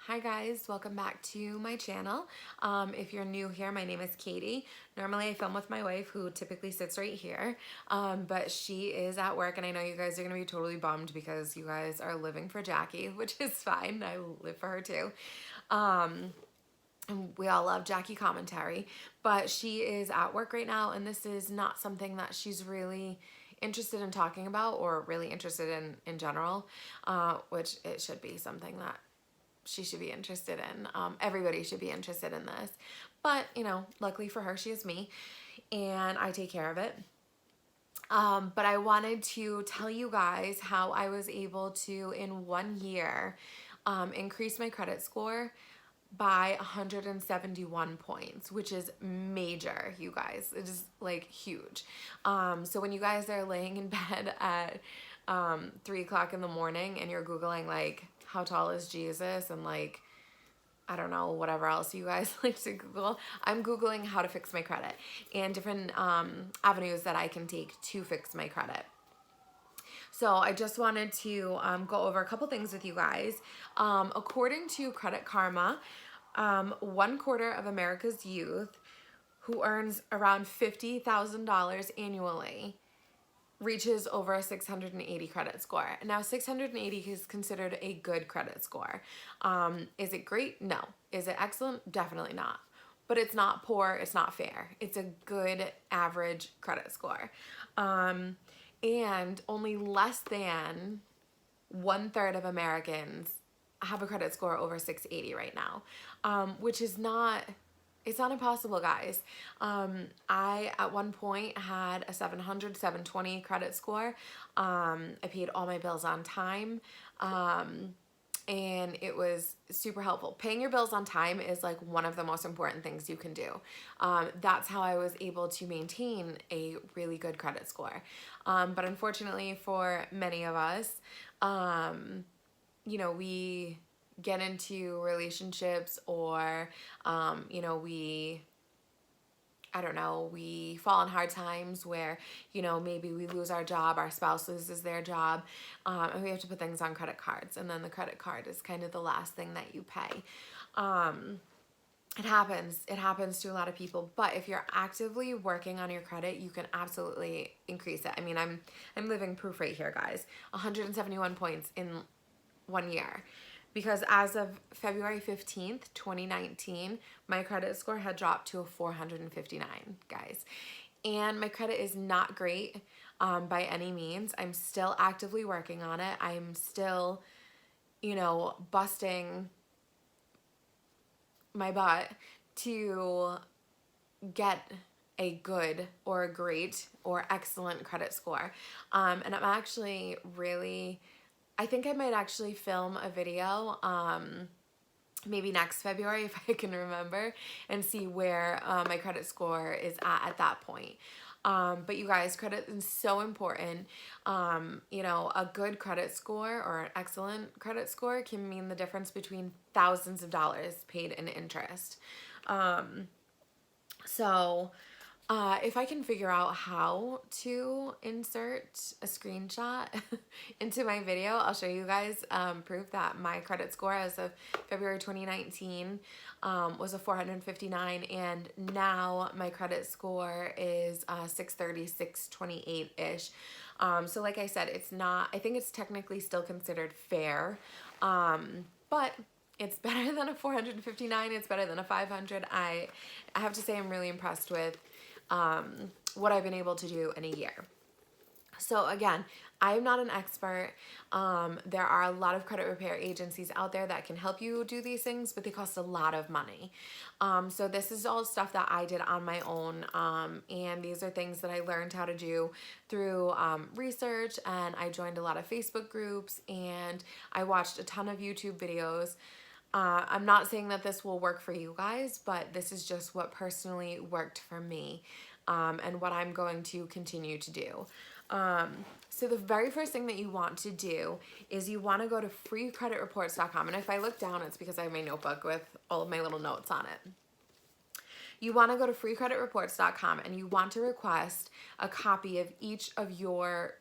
Hi guys, welcome back to my channel. If you're new here, my name is Katie. Normally I film with my wife who typically sits right here, but she is at work and I know you guys are going to be totally bummed because you guys are living for Jackie, which is fine. I live for her too. And we all love Jackie commentary, but she is at work right now and this is not something that she's really interested in talking about or really interested in general, which it should be something that she should be interested in. Everybody should be interested in this. But, you know, luckily for her, she has me and I take care of it. But I wanted to tell you guys how I was able to, in 1 year, increase my credit score by 171 points, which is major, you guys. It is like huge. So when you guys are laying in bed at 3 o'clock in the morning and you're Googling like, how tall is Jesus? And like, I don't know, whatever else you guys like to Google. I'm Googling how to fix my credit and different avenues that I can take to fix my credit. So I just wanted to go over a couple things with you guys. According to Credit Karma, 1/4 of America's youth who earns around $50,000 annually reaches over a 680 credit score. Now 680 is considered a good credit score. Is it great? No. Is it excellent? Definitely not. But it's not poor, it's not fair. It's a good average credit score. And only less than 1/3 of Americans have a credit score over 680 right now, which is not, it's not impossible, guys. I, at one point, had a 700, 720 credit score. I paid all my bills on time, and it was super helpful. Paying your bills on time is like one of the most important things you can do. That's how I was able to maintain a really good credit score. But unfortunately for many of us, you know, we get into relationships or, you know, we fall on hard times where, you know, maybe we lose our job, our spouse loses their job, and we have to put things on credit cards. And then the credit card is kind of the last thing that you pay. It happens to a lot of people, but if you're actively working on your credit, you can absolutely increase it. I mean, I'm living proof right here, guys. 171 points in 1 year. Because as of February 15th, 2019, my credit score had dropped to a 459, guys. And my credit is not great by any means. I'm still actively working on it. I'm still, you know, busting my butt to get a good or a great or excellent credit score. And I'm actually really, I think I might actually film a video maybe next February if I can remember and see where my credit score is at that point. But you guys, credit is so important. You know, a good credit score or an excellent credit score can mean the difference between thousands of dollars paid in interest. If I can figure out how to insert a screenshot into my video, I'll show you guys proof that my credit score as of February 2019 was a 459, and now my credit score is 630, 628-ish. So like I said, it's not, I think it's technically still considered fair, but it's better than a 459. It's better than a 500. I have to say I'm really impressed with what I've been able to do in a year. So again, I am not an expert. There are a lot of credit repair agencies out there that can help you do these things, but they cost a lot of money. So this is all stuff that I did on my own. And these are things that I learned how to do through research, and I joined a lot of Facebook groups and I watched a ton of YouTube videos. I'm not saying that this will work for you guys, but this is just what personally worked for me, and what I'm going to continue to do. So the very first thing that you want to do is you want to go to freecreditreports.com. And if I look down, it's because I have my notebook with all of my little notes on it. You want to go to freecreditreports.com and you want to request a copy of each of your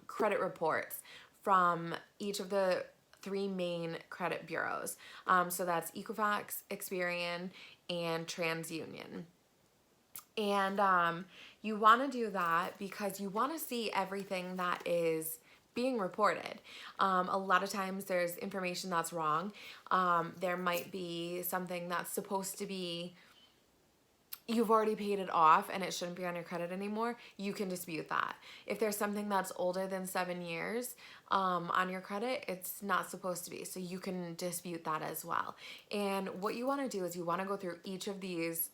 credit reports from each of the three main credit bureaus. So that's Equifax, Experian, and TransUnion. And you want to do that because you want to see everything that is being reported. A lot of times there's information that's wrong. There might be something that's supposed to be, you've already paid it off and it shouldn't be on your credit anymore. You can dispute that. If there's something that's older than 7 years on your credit, it's not supposed to be. So you can dispute that as well. And what you want to do is you want to go through each of these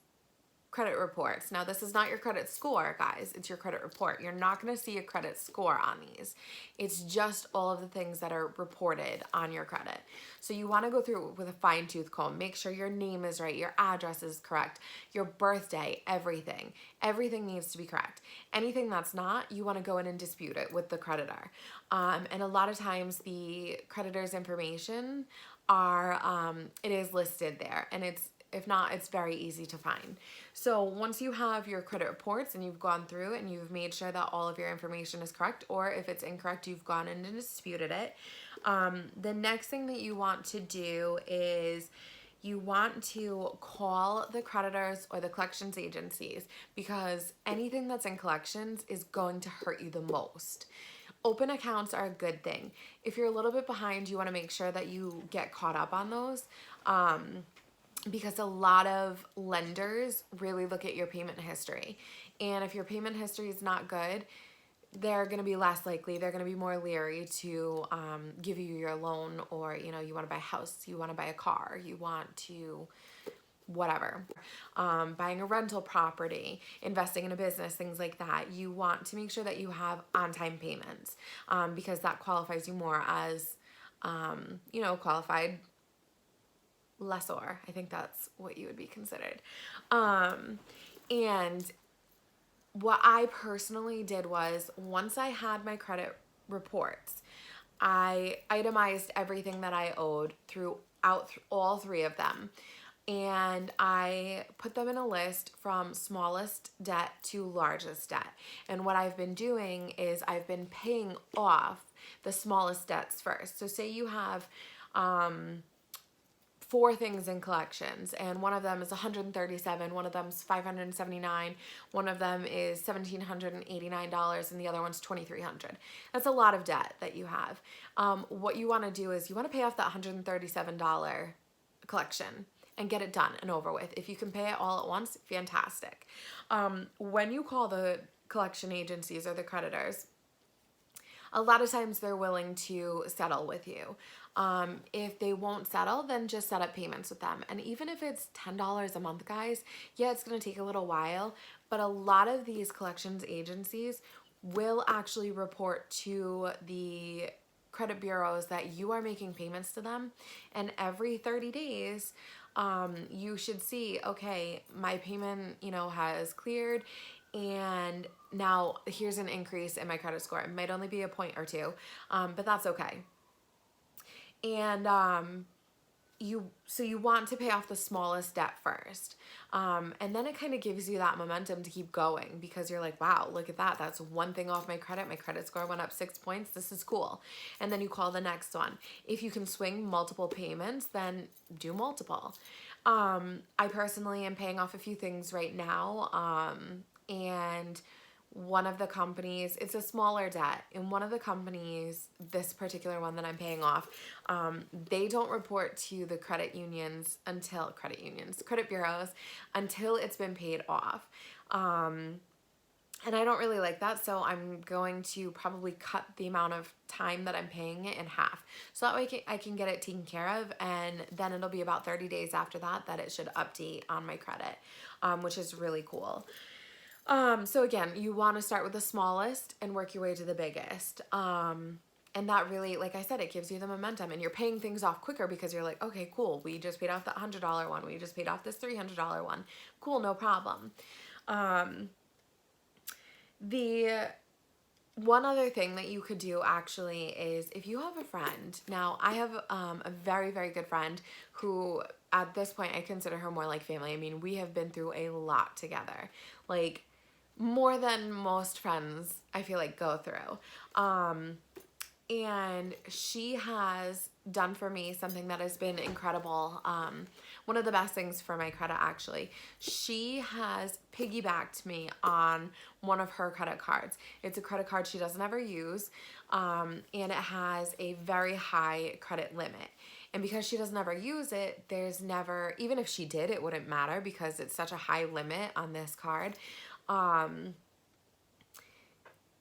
credit reports. Now, this is not your credit score, guys. It's your credit report. You're not going to see a credit score on these. It's just all of the things that are reported on your credit. So you want to go through it with a fine-tooth comb. Make sure your name is right, your address is correct, your birthday, everything. Everything needs to be correct. Anything that's not, you want to go in and dispute it with the creditor. And a lot of times the creditor's information it is listed there, and if not, it's very easy to find. So once you have your credit reports and you've gone through and you've made sure that all of your information is correct, or if it's incorrect, you've gone in and disputed it, the next thing that you want to do is you want to call the creditors or the collections agencies, because anything that's in collections is going to hurt you the most. Open accounts are a good thing. If you're a little bit behind, you want to make sure that you get caught up on those. Because a lot of lenders really look at your payment history. And if your payment history is not good, they're going to be less likely. They're going to be more leery to give you your loan, or, you want to buy a house, you want to buy a car, you want to whatever, buying a rental property, investing in a business, things like that. You want to make sure that you have on-time payments because that qualifies you more as, qualified lessor. I think that's what you would be considered. And what I personally did was, once I had my credit reports, I itemized everything that I owed throughout all three of them. And I put them in a list from smallest debt to largest debt. And what I've been doing is I've been paying off the smallest debts first. So say you have 4 things in collections, and one of them is 137, one of them is 579, one of them is $1,789, and the other one's $2,300. That's a lot of debt that you have. What you want to do is you want to pay off that $137 collection and get it done and over with. If you can pay it all at once, fantastic. When you call the collection agencies or the creditors, a lot of times they're willing to settle with you. If they won't settle, then just set up payments with them. And even if it's $10 a month, guys, yeah, it's going to take a little while, but a lot of these collections agencies will actually report to the credit bureaus that you are making payments to them. And every 30 days, you should see, okay, my payment, has cleared, and now here's an increase in my credit score. It might only be a point or two, but that's okay. And you want to pay off the smallest debt first, and then it kind of gives you that momentum to keep going, because you're like, wow, look at that, that's one thing off my credit score went up 6 points, this is cool. And then you call the next one. If you can swing multiple payments, then do multiple. I personally am paying off a few things right now, and one of the companies, it's a smaller debt, and one of the companies, this particular one that I'm paying off, they don't report to the credit bureaus until it's been paid off. And I don't really like that, so I'm going to probably cut the amount of time that I'm paying it in half. So that way I can get it taken care of, and then it'll be about 30 days after that it should update on my credit, which is really cool. So again, you want to start with the smallest and work your way to the biggest. And that really, like I said, it gives you the momentum, and you're paying things off quicker because you're like, okay, cool. We just paid off that $100 one. We just paid off this $300 one. Cool. No problem. The one other thing that you could do actually is, if you have a friend, now I have a very, very good friend who at this point I consider her more like family. I mean, we have been through a lot together, like more than most friends I feel like go through. And she has done for me something that has been incredible. One of the best things for my credit, actually. She has piggybacked me on one of her credit cards. It's a credit card she doesn't ever use, and it has a very high credit limit. And because she doesn't ever use it, there's never, even if she did, it wouldn't matter because it's such a high limit on this card.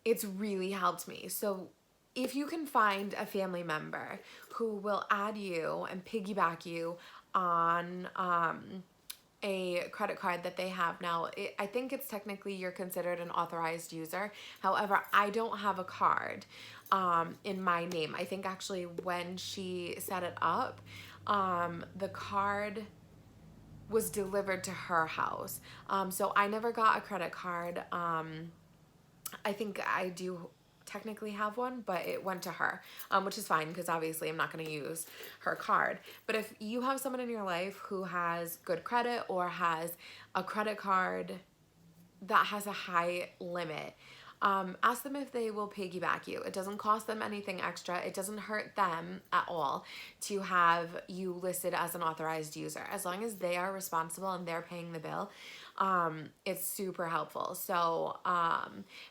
It's really helped me. So if you can find a family member who will add you and piggyback you on a credit card that they have now, I think it's technically you're considered an authorized user. However, I don't have a card in my name. I think actually when she set it up, the card was delivered to her house. So I never got a credit card. I think I do technically have one, but it went to her, which is fine because obviously I'm not going to use her card. But if you have someone in your life who has good credit or has a credit card that has a high limit, ask them if they will piggyback you. It doesn't cost them anything extra. It doesn't hurt them at all to have you listed as an authorized user. As long as they are responsible and they're paying the bill, it's super helpful. So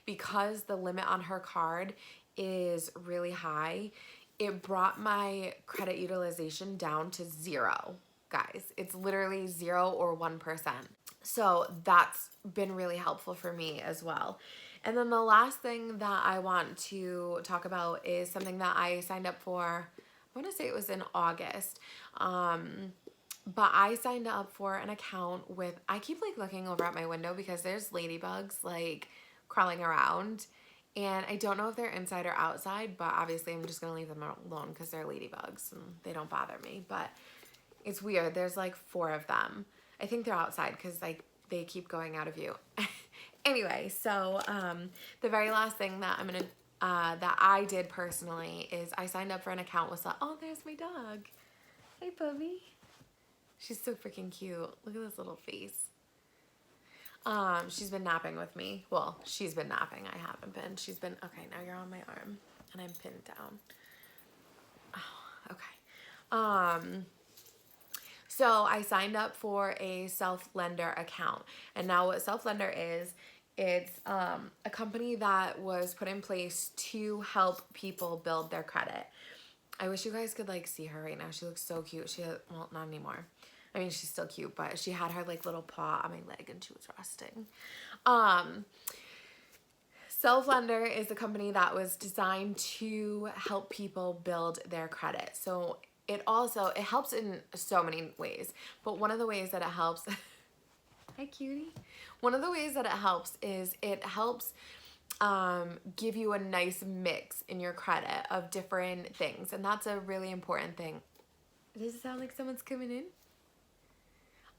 because the limit on her card is really high, it brought my credit utilization down to 0, guys. It's literally 0 or 1%. So that's been really helpful for me as well. And then the last thing that I want to talk about is something that I signed up for. I want to say it was in August. But I signed up for an account with, I keep like looking over at my window because there's ladybugs like crawling around. And I don't know if they're inside or outside, but obviously I'm just going to leave them alone because they're ladybugs and they don't bother me. But it's weird. There's like 4 of them. I think they're outside because like they keep going out of view. Anyway, so the very last thing that that I did personally is I signed up for an account with, oh, there's my dog. Hey, puppy. She's so freaking cute. Look at this little face. She's been napping with me. Well, she's been napping. I haven't been. She's been, okay, now you're on my arm and I'm pinned down. Oh, okay. So I signed up for a self-lender account. And now what self-lender is, it's a company that was put in place to help people build their credit. I wish you guys could like see her right now. She looks so cute. Well, not anymore. I mean, she's still cute, but she had her like little paw on my leg and she was resting. Self-lender is a company that was designed to help people build their credit. So it helps in so many ways, but one of the ways that it helps, hi cutie. One of the ways that it helps is it helps give you a nice mix in your credit of different things. And that's a really important thing. Does it sound like someone's coming in?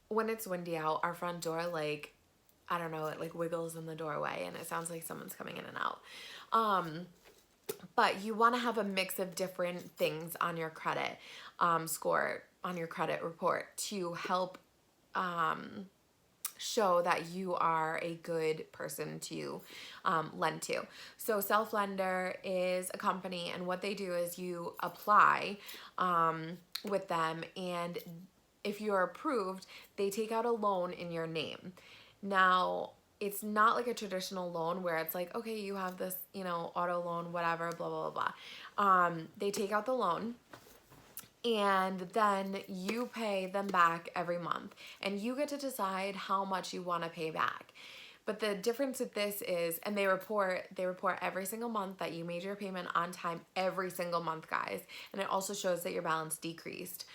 When it's windy out, our front door, like, I don't know, it like wiggles in the doorway and it sounds like someone's coming in and out. But you want to have a mix of different things on your credit score, on your credit report to help show that you are a good person to lend to. So Self-Lender is a company, and what they do is you apply with them, and if you're approved, they take out a loan in your name. Now, it's not like a traditional loan where it's like, okay, you have this, you know, auto loan, whatever, blah, blah, blah, blah. They take out the loan and then you pay them back every month and you get to decide how much you want to pay back. But the difference with this is, and they report every single month that you made your payment on time every single month, guys. And it also shows that your balance decreased.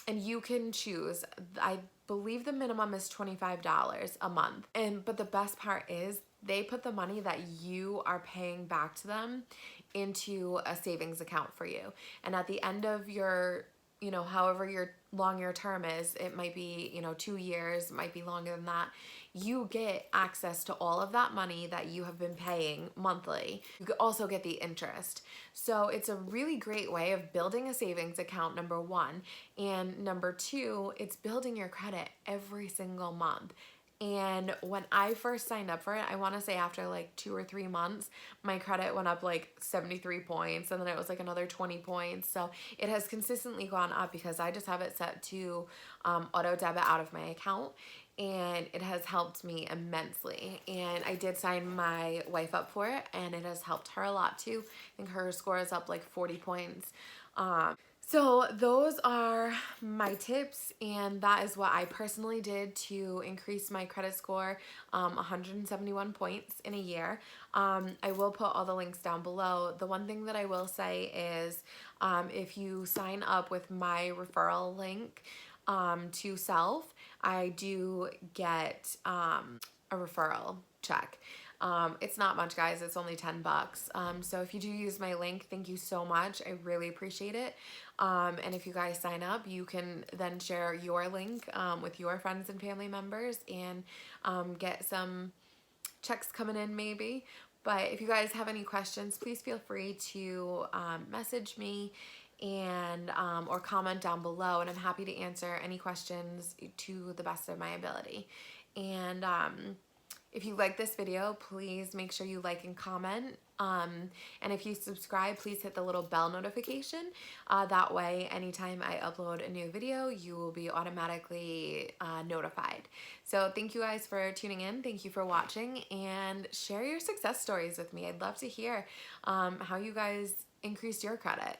And you can choose, I believe the minimum is $25 a month. But the best part is they put the money that you are paying back to them into a savings account for you. And at the end of your, you know, however long your term is, it might be, 2 years, it might be longer than that. You get access to all of that money that you have been paying monthly. You could also get the interest. So it's a really great way of building a savings account, number one. And number two, it's building your credit every single month. And when I first signed up for it, I want to say after like 2 or 3 months, my credit went up like 73 points, and then it was like another 20 points. So it has consistently gone up because I just have it set to auto debit out of my account, and it has helped me immensely. And I did sign my wife up for it, and it has helped her a lot too. I think her score is up like 40 points. So those are my tips, and that is what I personally did to increase my credit score 171 points in a year. I will put all the links down below. The one thing that I will say is if you sign up with my referral link to Self, I do get a referral check. It's not much, guys. It's only 10 bucks. So if you do use my link, thank you so much. I really appreciate it. And if you guys sign up, you can then share your link with your friends and family members and get some checks coming in maybe. But if you guys have any questions, please feel free to message me and or comment down below, and I'm happy to answer any questions to the best of my ability. And if you like this video, please make sure you like and comment. And if you subscribe, please hit the little bell notification. That way, anytime I upload a new video, you will be automatically notified. So thank you guys for tuning in. Thank you for watching, and share your success stories with me. I'd love to hear how you guys increased your credit.